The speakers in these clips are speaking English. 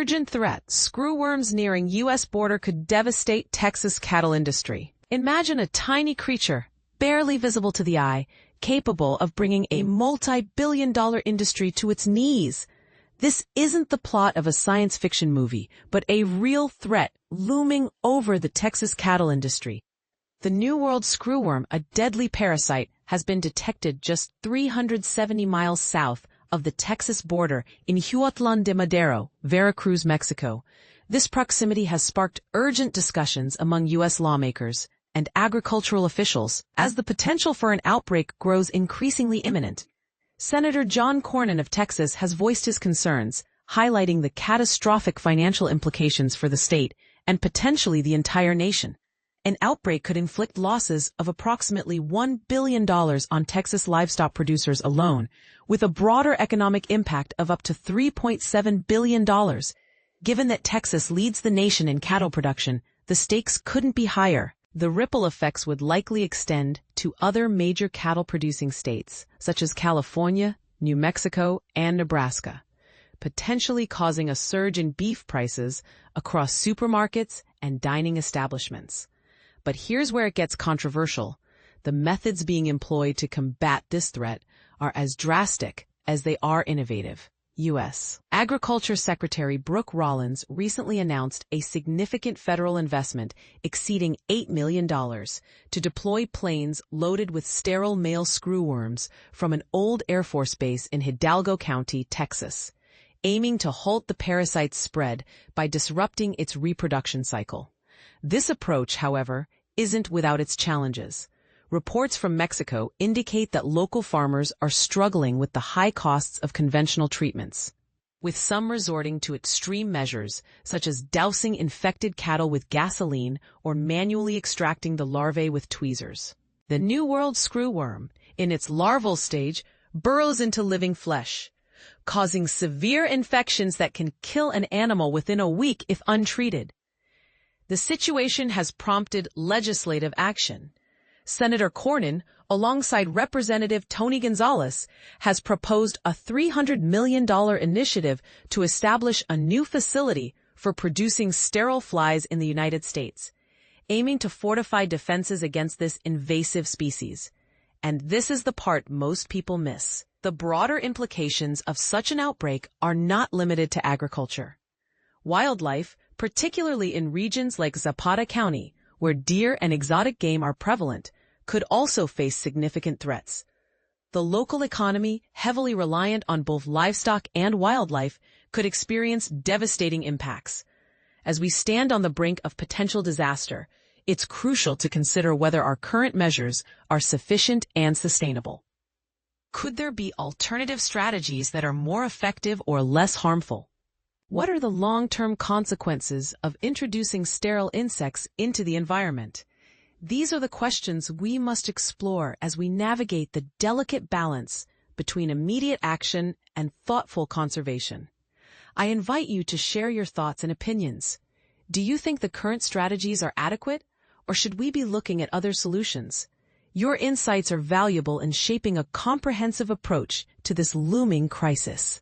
Urgent threat: screwworms nearing U.S. border could devastate Texas cattle industry. Imagine a tiny creature, barely visible to the eye, capable of bringing a multi-billion-dollar industry to its knees. This isn't the plot of a science fiction movie, but a real threat looming over the Texas cattle industry. The New World screwworm, a deadly parasite, has been detected just 370 miles south of the Texas border in Huautlan de Madero, Veracruz, Mexico. This proximity has sparked urgent discussions among U.S. lawmakers and agricultural officials as the potential for an outbreak grows increasingly imminent. Senator John Cornyn of Texas has voiced his concerns, highlighting the catastrophic financial implications for the state and potentially the entire nation. An outbreak could inflict losses of approximately $1 billion on Texas livestock producers alone, with a broader economic impact of up to $3.7 billion. Given that Texas leads the nation in cattle production, the stakes couldn't be higher. The ripple effects would likely extend to other major cattle-producing states, such as California, New Mexico, and Nebraska, potentially causing a surge in beef prices across supermarkets and dining establishments. But here's where it gets controversial. The methods being employed to combat this threat are as drastic as they are innovative. U.S. Agriculture Secretary Brooke Rollins recently announced a significant federal investment exceeding $8 million to deploy planes loaded with sterile male screwworms from an old Air Force base in Hidalgo County, Texas, aiming to halt the parasite's spread by disrupting its reproduction cycle. This approach, however, isn't without its challenges. Reports from Mexico indicate that local farmers are struggling with the high costs of conventional treatments, with some resorting to extreme measures such as dousing infected cattle with gasoline or manually extracting the larvae with tweezers. The New World screwworm, in its larval stage, burrows into living flesh, causing severe infections that can kill an animal within a week if untreated. The situation has prompted legislative action. Senator Cornyn, alongside Representative Tony Gonzalez, has proposed a $300 million initiative to establish a new facility for producing sterile flies in the United States, aiming to fortify defenses against this invasive species. And this is the part most people miss. The broader implications of such an outbreak are not limited to agriculture. Wildlife, particularly in regions like Zapata County, where deer and exotic game are prevalent, could also face significant threats. The local economy, heavily reliant on both livestock and wildlife, could experience devastating impacts. As we stand on the brink of potential disaster, it's crucial to consider whether our current measures are sufficient and sustainable. Could there be alternative strategies that are more effective or less harmful? What are the long-term consequences of introducing sterile insects into the environment? These are the questions we must explore as we navigate the delicate balance between immediate action and thoughtful conservation. I invite you to share your thoughts and opinions. Do you think the current strategies are adequate, or should we be looking at other solutions? Your insights are valuable in shaping a comprehensive approach to this looming crisis.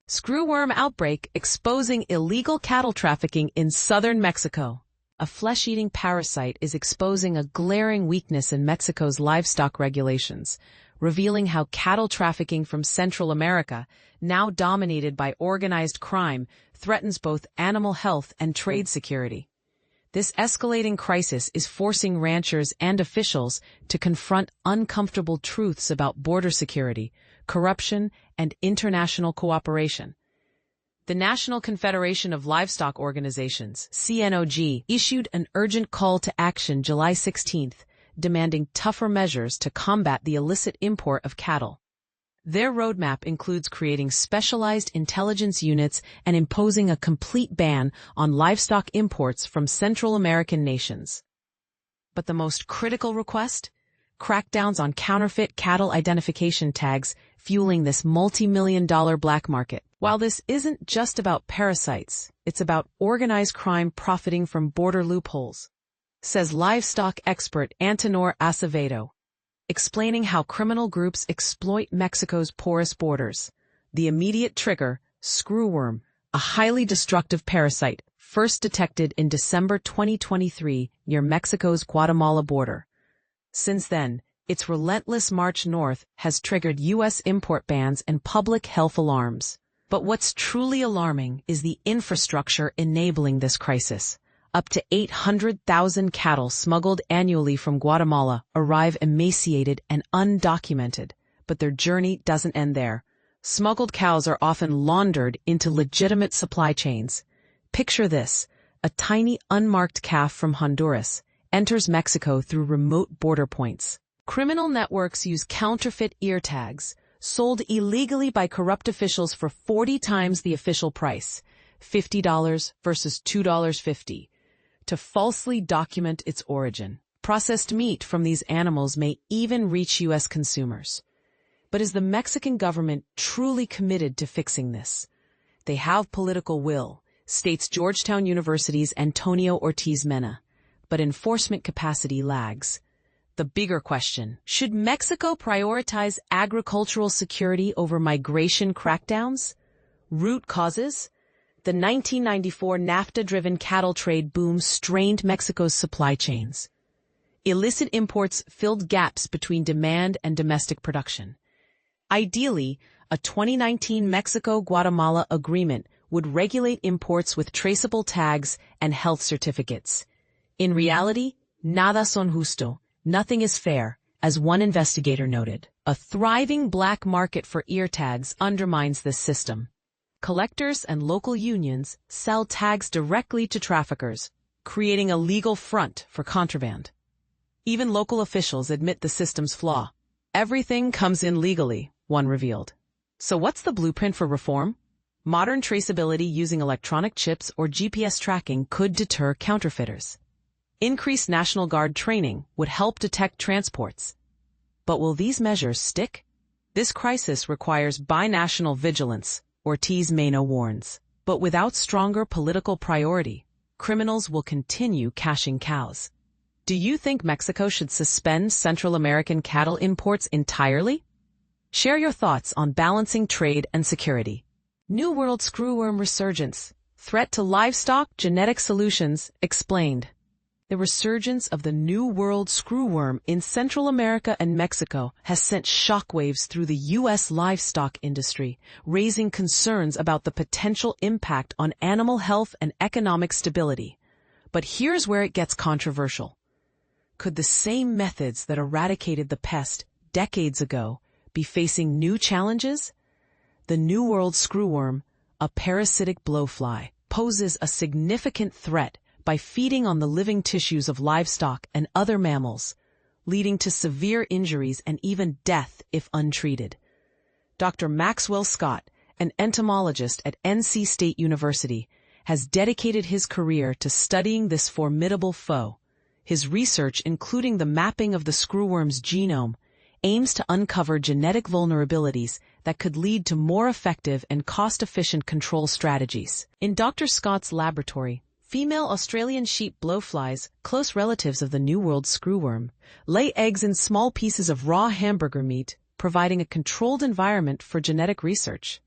Screwworm outbreak exposing illegal cattle trafficking in southern Mexico. A flesh-eating parasite is exposing a glaring weakness in Mexico's livestock regulations, revealing how cattle trafficking from Central America, now dominated by organized crime, threatens both animal health and trade security. This escalating crisis is forcing ranchers and officials to confront uncomfortable truths about border security, corruption, and international cooperation. The National Confederation of Livestock Organizations, CNOG, issued an urgent call to action July 16, demanding tougher measures to combat the illicit import of cattle. Their roadmap includes creating specialized intelligence units and imposing a complete ban on livestock imports from Central American nations. But the most critical request? Crackdowns on counterfeit cattle identification tags fueling this multi-million-dollar black market. While this isn't just about parasites, it's about organized crime profiting from border loopholes, says livestock expert Antonor Acevedo, explaining how criminal groups exploit Mexico's porous borders. The immediate trigger, screwworm, a highly destructive parasite first detected in December 2023 near Mexico's Guatemala border. Since then, its relentless march north has triggered U.S. import bans and public health alarms. But what's truly alarming is the infrastructure enabling this crisis. Up to 800,000 cattle smuggled annually from Guatemala arrive emaciated and undocumented, but their journey doesn't end there. Smuggled cows are often laundered into legitimate supply chains. Picture this: a tiny unmarked calf from Honduras enters Mexico through remote border points. Criminal networks use counterfeit ear tags, sold illegally by corrupt officials for 40 times the official price, $50 versus $2.50, to falsely document its origin. Processed meat from these animals may even reach U.S. consumers. But is the Mexican government truly committed to fixing this? They have political will, states Georgetown University's Antonio Ortiz Mena, but enforcement capacity lags. The bigger question: should Mexico prioritize agricultural security over migration crackdowns? Root causes? The 1994 NAFTA-driven cattle trade boom strained Mexico's supply chains. Illicit imports filled gaps between demand and domestic production. Ideally, a 2019 Mexico-Guatemala agreement would regulate imports with traceable tags and health certificates. In reality, nada son justo. Nothing is fair, as one investigator noted. A thriving black market for ear tags undermines this system. Collectors and local unions sell tags directly to traffickers, creating a legal front for contraband. Even local officials admit the system's flaw. Everything comes in legally, one revealed. So what's the blueprint for reform? Modern traceability using electronic chips or GPS tracking could deter counterfeiters. Increased National Guard training would help detect transports. But will these measures stick? This crisis requires binational vigilance, Ortiz Mena warns. But without stronger political priority, criminals will continue cashing cows. Do you think Mexico should suspend Central American cattle imports entirely? Share your thoughts on balancing trade and security. New World Screwworm Resurgence. Threat to livestock genetic solutions explained. The resurgence of the New World Screwworm in Central America and Mexico has sent shockwaves through the U.S. livestock industry, raising concerns about the potential impact on animal health and economic stability. But here's where it gets controversial. Could the same methods that eradicated the pest decades ago be facing new challenges? The New World Screwworm, a parasitic blowfly, poses a significant threat by feeding on the living tissues of livestock and other mammals, leading to severe injuries and even death if untreated. Dr. Maxwell Scott, an entomologist at NC State University, has dedicated his career to studying this formidable foe. His research, including the mapping of the screwworm's genome, aims to uncover genetic vulnerabilities that could lead to more effective and cost-efficient control strategies. In Dr. Scott's laboratory, female Australian sheep blowflies, close relatives of the New World Screwworm, lay eggs in small pieces of raw hamburger meat, providing a controlled environment for genetic research.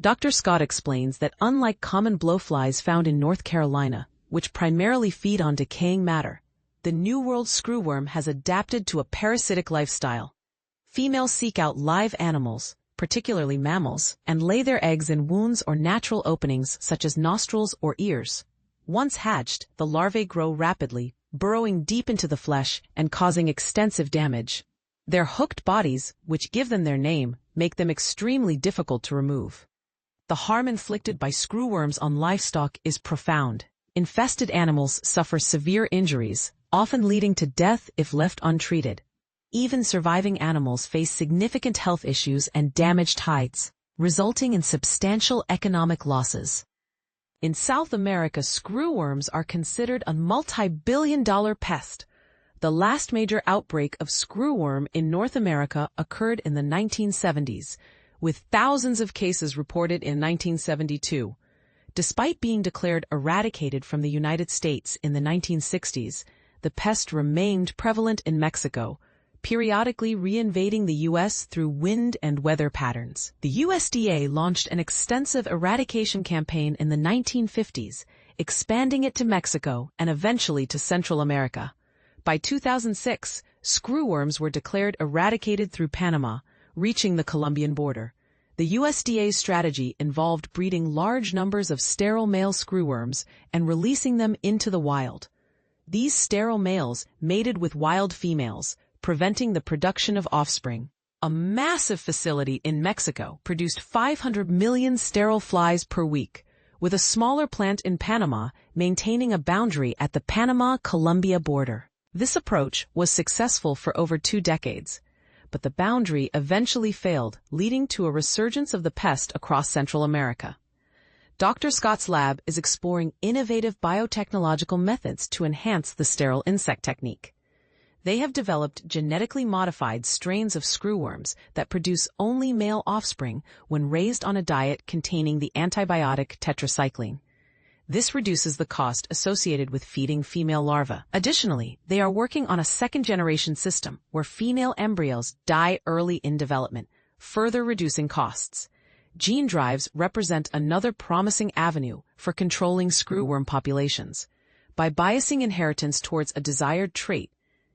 Dr. Scott explains that unlike common blowflies found in North Carolina, which primarily feed on decaying matter, the New World Screwworm has adapted to a parasitic lifestyle. Females seek out live animals, particularly mammals, and lay their eggs in wounds or natural openings such as nostrils or ears. Once hatched, the larvae grow rapidly, burrowing deep into the flesh and causing extensive damage. Their hooked bodies, which give them their name, make them extremely difficult to remove. The harm inflicted by screwworms on livestock is profound. Infested animals suffer severe injuries, often leading to death if left untreated. Even surviving animals face significant health issues and damaged hides, resulting in substantial economic losses. In South America, screwworms are considered a multi-billion-dollar pest. The last major outbreak of screwworm in North America occurred in the 1970s, with thousands of cases reported in 1972. Despite being declared eradicated from the United States in the 1960s, the pest remained prevalent in Mexico, periodically reinvading the U.S. through wind and weather patterns. The USDA launched an extensive eradication campaign in the 1950s, expanding it to Mexico and eventually to Central America. By 2006, screwworms were declared eradicated through Panama, reaching the Colombian border. The USDA's strategy involved breeding large numbers of sterile male screwworms and releasing them into the wild. These sterile males mated with wild females, preventing the production of offspring. A massive facility in Mexico produced 500 million sterile flies per week, with a smaller plant in Panama maintaining a boundary at the Panama-Colombia border. This approach was successful for over 2 decades, but the boundary eventually failed, leading to a resurgence of the pest across Central America. Dr. Scott's lab is exploring innovative biotechnological methods to enhance the sterile insect technique. They have developed genetically modified strains of screwworms that produce only male offspring when raised on a diet containing the antibiotic tetracycline. This reduces the cost associated with feeding female larvae. Additionally, they are working on a second-generation system where female embryos die early in development, further reducing costs. Gene drives represent another promising avenue for controlling screwworm populations. By biasing inheritance towards a desired trait,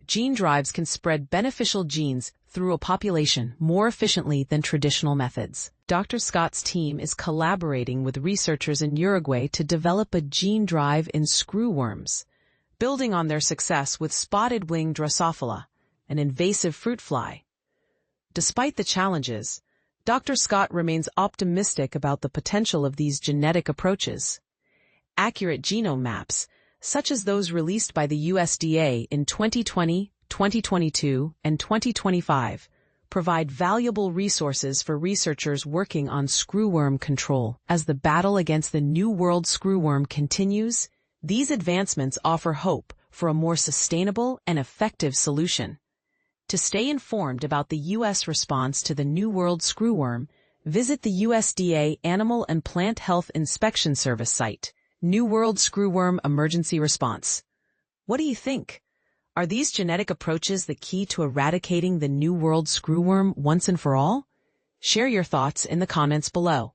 gene drives can spread beneficial genes through a population more efficiently than traditional methods. Dr. Scott's team is collaborating with researchers in Uruguay to develop a gene drive in screwworms, building on their success with spotted-winged Drosophila, an invasive fruit fly. Despite the challenges, Dr. Scott remains optimistic about the potential of these genetic approaches. Accurate genome maps, such as those released by the USDA in 2020, 2022, and 2025, provide valuable resources for researchers working on screwworm control. As the battle against the New World screwworm continues, these advancements offer hope for a more sustainable and effective solution. To stay informed about the U.S. response to the New World screwworm, visit the USDA Animal and Plant Health Inspection Service site. New World Screwworm Emergency Response. What do you think? Are these genetic approaches the key to eradicating the New World screwworm once and for all? Share your thoughts in the comments below.